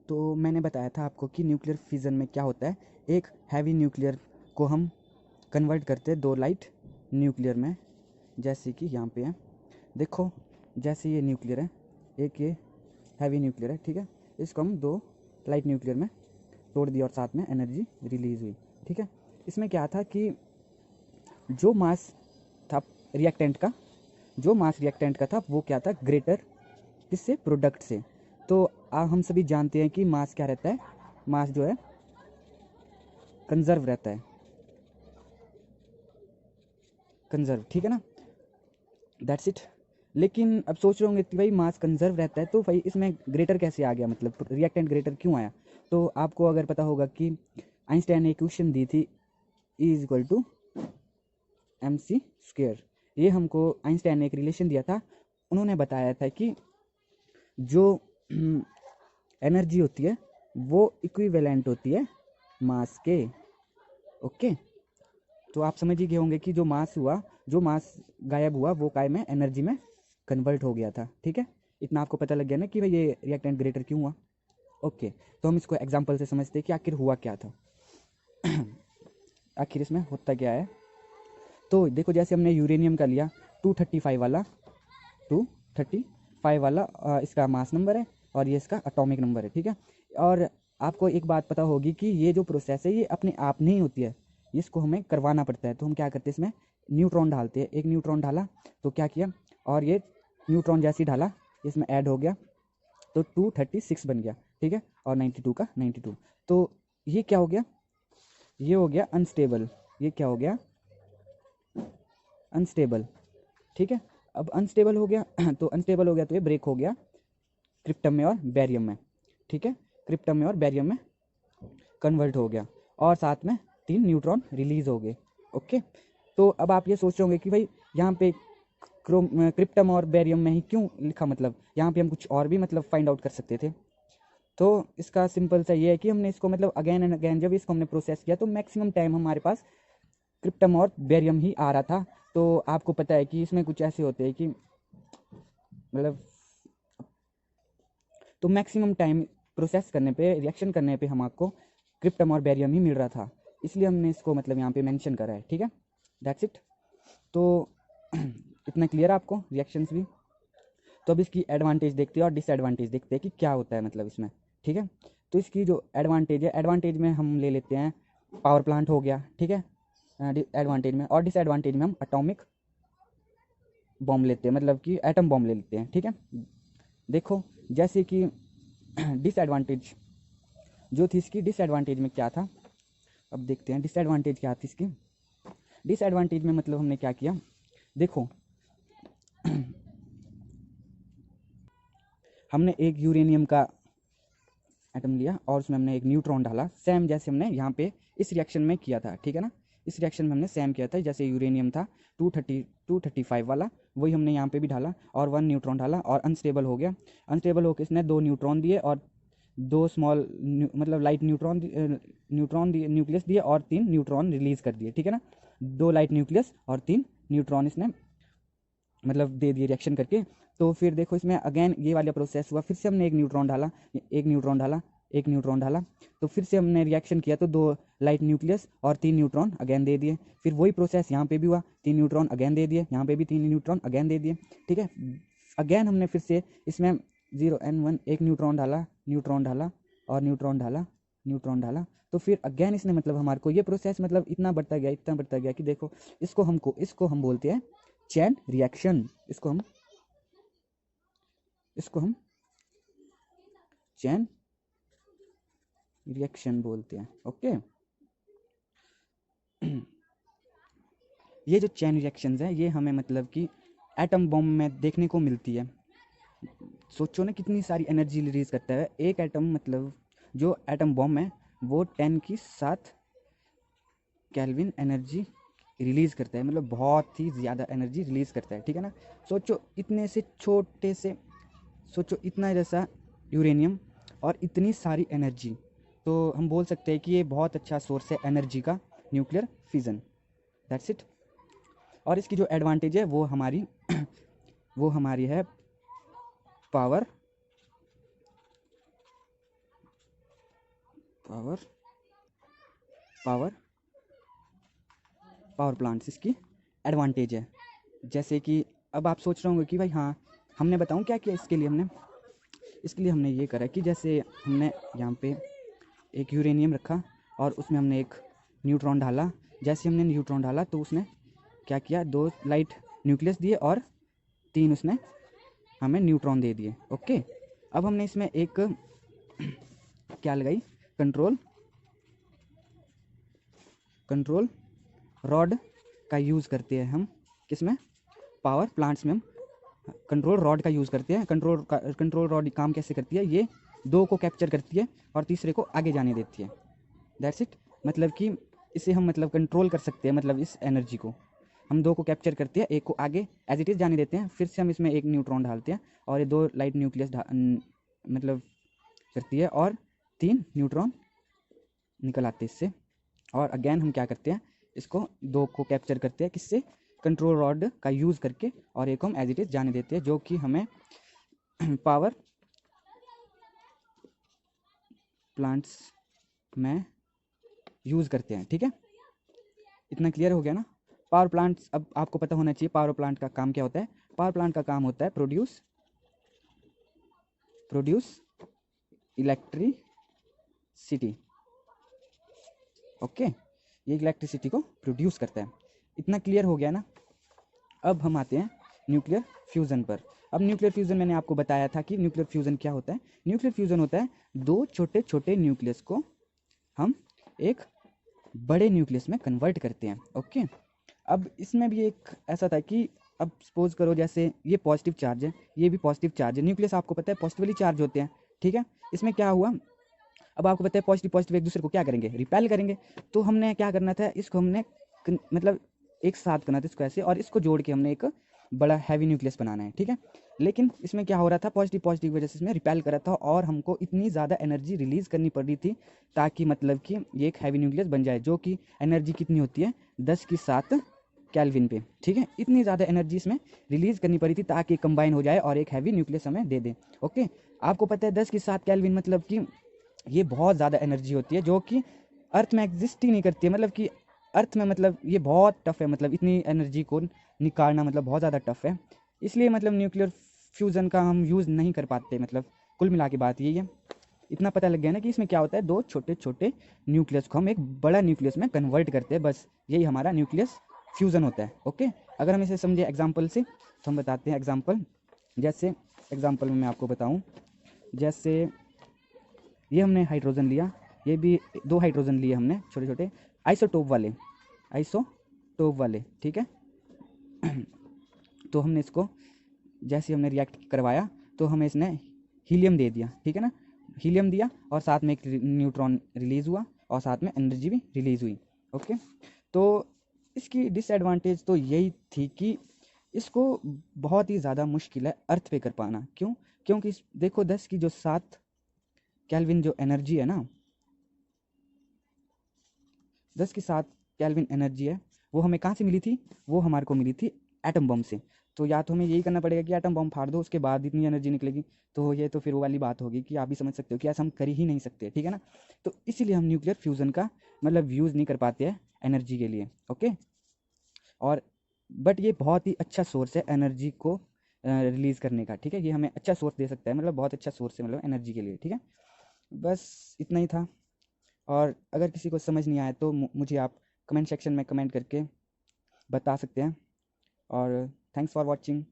तो मैंने बताया था आपको कि न्यूक्लियर फिज़न में क्या होता है, एक हैवी न्यूक्लियर को हम कन्वर्ट करते हैं दो लाइट न्यूक्लियर में, जैसे कि यहाँ पे है। देखो जैसे ये न्यूक्लियर है, एक ये हैवी न्यूक्लियर है, ठीक है। इसको हम दो लाइट न्यूक्लियर में तोड़ दिया और साथ में एनर्जी रिलीज़ हुई, ठीक है। इसमें क्या था कि जो मास था रिएक्टेंट का, जो मास रिएक्टेंट का था वो क्या था, ग्रेटर किससे, प्रोडक्ट से। तो हम सभी जानते हैं कि मास क्या रहता है, मास जो है कंजर्व रहता है, कंजर्व, ठीक है ना, दैट्स इट। लेकिन अब सोच रहे होंगे कि भाई मास कंजर्व रहता है तो भाई इसमें ग्रेटर कैसे आ गया, मतलब रिएक्टेंट ग्रेटर क्यों आया। तो आपको अगर पता होगा कि आइंस्टाइन ने इक्वेशन दी थी E equal to m c square, ये हमको आइंस्टाइन ने एक रिलेशन दिया था। उन्होंने बताया था कि जो एनर्जी होती है वो इक्विवेलेंट होती है मास के, ओके। तो आप समझ ही गए होंगे कि जो मास हुआ, जो मास गायब हुआ वो काय में, एनर्जी में कन्वर्ट हो गया था, ठीक है। इतना आपको पता लग गया ना कि भाई ये रिएक्टेंट ग्रेटर क्यों हुआ, ओके। तो हम इसको एग्जांपल से समझते हैं कि आखिर हुआ क्या था आखिर इसमें होता क्या है। तो देखो जैसे हमने यूरेनियम का लिया 235 वाला, 235 वाला इसका मास नंबर है और ये इसका एटॉमिक नंबर है, ठीक है। और आपको एक बात पता होगी कि ये जो प्रोसेस है ये अपने आप नहीं होती है, इसको हमें करवाना पड़ता है। तो हम क्या करते हैं, इसमें न्यूट्रॉन डालते हैं। एक न्यूट्रॉन डाला तो क्या किया, और ये न्यूट्रॉन जैसे ही डाला इसमें ऐड हो गया तो 236 बन गया, ठीक है। और 92 का 92। तो ये क्या हो गया, ये हो गया अनस्टेबल, ये क्या हो गया, अनस्टेबल, ठीक है। अब अनस्टेबल हो गया तो अनस्टेबल हो गया तो ये ब्रेक हो गया क्रिप्टम में और बैरियम में, ठीक है। क्रिप्टम में और बैरियम में कन्वर्ट हो गया और साथ में 3 न्यूट्रॉन रिलीज हो गए, ओके। तो अब आप ये सोच रहे होंगे कि भाई यहाँ पे क्रिप्टम और बैरियम में ही क्यों लिखा, मतलब यहाँ पे हम कुछ और भी मतलब फाइंड आउट कर सकते थे। तो इसका सिंपल सा ये है कि हमने इसको मतलब अगेन एंड अगेन जब इसको हमने प्रोसेस किया तो मैक्सिमम टाइम हमारे पास क्रिप्टम और बैरियम ही आ रहा था। तो आपको पता है कि इसमें कुछ ऐसे होते हैं कि मतलब, तो मैक्सिमम टाइम प्रोसेस करने पे, रिएक्शन करने पे हमको क्रिप्टम और बैरियम ही मिल रहा था, इसलिए हमने इसको मतलब यहाँ पे मेंशन करा है, ठीक है, दैट्स इट। तो इतना क्लियर है आपको रिएक्शंस भी। तो अब इसकी एडवांटेज देखते हैं और डिसएडवांटेज देखते हैं कि क्या होता है मतलब इसमें, ठीक है। तो इसकी जो एडवांटेज है, एडवांटेज में हम ले लेते हैं पावर प्लांट हो गया, ठीक है, एडवांटेज में। और डिसएडवांटेज में हम एटॉमिक बॉम्ब लेते हैं, मतलब कि एटम बॉम्ब ले लेते हैं, ठीक है। देखो जैसे कि डिसएडवांटेज जो थी इसकी, डिसएडवांटेज में क्या था, अब देखते हैं डिसएडवांटेज क्या थी इसकी। डिसएडवांटेज में मतलब हमने क्या किया, देखो हमने एक यूरेनियम का एटम लिया और उसमें हमने एक न्यूट्रॉन डाला, सेम जैसे हमने यहाँ पे इस रिएक्शन में किया था, ठीक है ना। इस रिएक्शन में हमने सेम किया था, जैसे यूरेनियम था 235 वाला, वही हमने यहाँ पे भी डाला और 1 न्यूट्रॉन डाला और अनस्टेबल हो गया। अनस्टेबल होकर इसने 2 न्यूट्रॉन दिए और 2 स्मॉल मतलब लाइट न्यूट्रॉन दिए, न्यूक्लियस दिए और 3 न्यूट्रॉन रिलीज कर दिए, ठीक है ना। 2 लाइट न्यूक्लियस और 3 न्यूट्रॉन इसने मतलब दे दिए रिएक्शन करके। तो फिर देखो इसमें अगेन ये वाला प्रोसेस हुआ, फिर से हमने एक न्यूट्रॉन डाला, एक न्यूट्रॉन डाला, एक न्यूट्रॉन डाला, तो फिर से हमने रिएक्शन किया तो 2 लाइट न्यूक्लियस और 3 न्यूट्रॉन अगेन दे दिए। फिर वही प्रोसेस यहाँ पे भी हुआ, 3 न्यूट्रॉन अगेन दे दिए, यहाँ पे भी 3 न्यूट्रॉन अगेन दे दिए, ठीक है। अगेन हमने फिर से इसमें 0 n 1 एक न्यूट्रॉन डाला, न्यूट्रॉन डाला और न्यूट्रॉन डाला, न्यूट्रॉन डाला, तो फिर अगेन इसने मतलब हमारे को ये प्रोसेस मतलब इतना बढ़ता गया, इतना बढ़ता गया कि देखो इसको हम बोलते हैं चैन रिएक्शन, इसको हम चैन रिएक्शन बोलते हैं, ओके। ये जो चैन रिएक्शंस हैं ये हमें मतलब कि एटम बॉम्ब में देखने को मिलती है। सोचो ना कितनी सारी एनर्जी रिलीज करता है एक एटम, मतलब जो एटम बॉम्ब है वो 10⁷ केल्विन एनर्जी रिलीज़ करता है, मतलब बहुत ही ज़्यादा एनर्जी रिलीज़ करता है, ठीक है ना। सोचो इतने से छोटे से, सोचो इतना जैसा यूरेनियम और इतनी सारी एनर्जी, तो हम बोल सकते हैं कि ये बहुत अच्छा सोर्स है एनर्जी का, न्यूक्लियर फिजन, दैट्स इट। और इसकी जो एडवांटेज है वो हमारी है power power power power plants इसकी एडवांटेज है। जैसे कि अब आप सोच रहे होंगे कि भाई हाँ हमने बताऊँ क्या किया इसके लिए हमने ये करा कि जैसे हमने यहाँ पे एक यूरेनियम रखा और उसमें हमने एक न्यूट्रॉन डाला। जैसे हमने न्यूट्रॉन डाला तो उसने क्या किया, 2 लाइट न्यूक्लियस दिए और 3 उसने हमें न्यूट्रॉन दे दिए। ओके, अब हमने इसमें एक क्या लगाई, कंट्रोल रॉड का यूज़ करते हैं हम। किसमें, पावर प्लांट्स में हम कंट्रोल रॉड का यूज़ करते हैं। कंट्रोल रॉड काम कैसे करती है, ये 2 को कैप्चर करती है और तीसरे को आगे जाने देती है। That's it. मतलब कि इसे हम मतलब कंट्रोल कर सकते हैं, मतलब इस एनर्जी को हम 2 को कैप्चर करते हैं, एक को आगे एज इट इज़ जाने देते हैं, फिर से हम इसमें एक न्यूट्रॉन डालते हैं और ये 2 लाइट न्यूक्लियस मतलब करती है और 3 न्यूट्रॉन निकल आते हैं इससे। और अगेन हम क्या करते हैं, इसको 2 को कैप्चर करते हैं किससे, कंट्रोल रॉड का यूज़ करके, और एक को हम एज इट इज़ जाने देते हैं, जो कि हमें पावर प्लांट्स में यूज़ करते हैं। ठीक है, इतना क्लियर हो गया ना। पावर प्लांट्स, अब आपको पता होना चाहिए पावर प्लांट का काम क्या होता है। पावर प्लांट का काम होता है प्रोड्यूस इलेक्ट्रिसिटी। ओके, ये इलेक्ट्रिसिटी को प्रोड्यूस करता है। इतना क्लियर हो गया ना। अब हम आते हैं न्यूक्लियर फ्यूज़न पर। अब न्यूक्लियर फ्यूज़न मैंने आपको बताया था कि न्यूक्लियर फ्यूज़न क्या होता है। न्यूक्लियर फ्यूज़न होता है 2 छोटे छोटे न्यूक्लियस को हम एक बड़े न्यूक्लियस में कन्वर्ट करते हैं। ओके, अब इसमें भी एक ऐसा था कि अब सपोज करो जैसे ये पॉजिटिव चार्ज है, ये भी पॉजिटिव चार्ज है, न्यूक्लियस आपको पता है पॉजिटिवली चार्ज होते हैं। ठीक है, इसमें क्या हुआ, अब आपको पता है पॉजिटिव एक दूसरे को क्या करेंगे, रिपेल करेंगे। तो हमने क्या करना था, इसको हमने मतलब एक साथ करना था इसको ऐसे, और इसको जोड़ के हमने एक बड़ा हैवी न्यूक्लियस बनाना है। ठीक है, लेकिन इसमें क्या हो रहा था, पॉजिटिव की वजह से इसमें रिपेल कर रहा था और हमको इतनी ज़्यादा एनर्जी रिलीज़ करनी पड़ रही थी ताकि मतलब कि ये एक हैवी न्यूक्लियस बन जाए, जो कि एनर्जी कितनी होती है 10⁷ केल्विन पे। ठीक है, इतनी ज़्यादा एनर्जी इसमें रिलीज़ करनी पड़ी थी ताकि कंबाइन हो जाए और एक हैवी न्यूक्लियस हमें दे दे। ओके, आपको पता है 10⁷ केल्विन मतलब कि ये बहुत ज़्यादा एनर्जी होती है जो कि अर्थ में एग्जिस्ट ही नहीं करती है। मतलब कि अर्थ में मतलब ये बहुत टफ है, मतलब इतनी एनर्जी को निकालना मतलब बहुत ज़्यादा टफ है। इसलिए मतलब न्यूक्लियर फ्यूज़न का हम यूज़ नहीं कर पाते। मतलब कुल मिला के बात यही है। इतना पता लग गया ना कि इसमें क्या होता है, 2 छोटे छोटे न्यूक्लियस को हम एक बड़ा न्यूक्लियस में कन्वर्ट करते हैं, बस यही हमारा न्यूक्लियस फ्यूज़न होता है। ओके, अगर हम इसे समझे एग्जाम्पल से तो हम बताते हैं एग्जाम्पल। जैसे एग्जाम्पल में मैं आपको बताऊँ, जैसे ये हमने हाइड्रोजन लिया, ये भी 2 हाइड्रोजन लिए हमने छोटे छोटे आइसोटोप वाले। ठीक है तो हमने इसको जैसे हमने रिएक्ट करवाया तो हमें इसने हीलियम दे दिया। ठीक है ना, हीलियम दिया और साथ में एक न्यूट्रॉन रिलीज़ हुआ और साथ में एनर्जी भी रिलीज़ हुई। ओके, तो इसकी डिसएडवांटेज तो यही थी कि इसको बहुत ही ज़्यादा मुश्किल है अर्थ पे कर पाना। क्योंकि देखो 10⁷ केल्विन जो एनर्जी है ना, 10⁷ केल्विन एनर्जी है, वो हमें कहाँ से मिली थी, वो हमारे को मिली थी एटम बम से। तो या तो हमें यही करना पड़ेगा कि एटम बम फाड़ दो, उसके बाद इतनी एनर्जी निकलेगी। तो ये तो फिर वो वाली बात होगी कि आप भी समझ सकते हो कि ऐसा हम कर ही नहीं सकते। ठीक है ना, तो इसीलिए हम न्यूक्लियर फ्यूज़न का मतलब यूज़ नहीं कर पाते हैं एनर्जी के लिए। ओके, और बट ये बहुत ही अच्छा सोर्स है एनर्जी को रिलीज़ करने का। ठीक है, ये हमें अच्छा सोर्स दे सकता है, मतलब बहुत अच्छा सोर्स है मतलब एनर्जी के लिए। ठीक है, बस इतना ही था। और अगर किसी को समझ नहीं आया तो मुझे आप कमेंट सेक्शन में कमेंट करके बता सकते हैं। और थैंक्स फॉर वॉचिंग।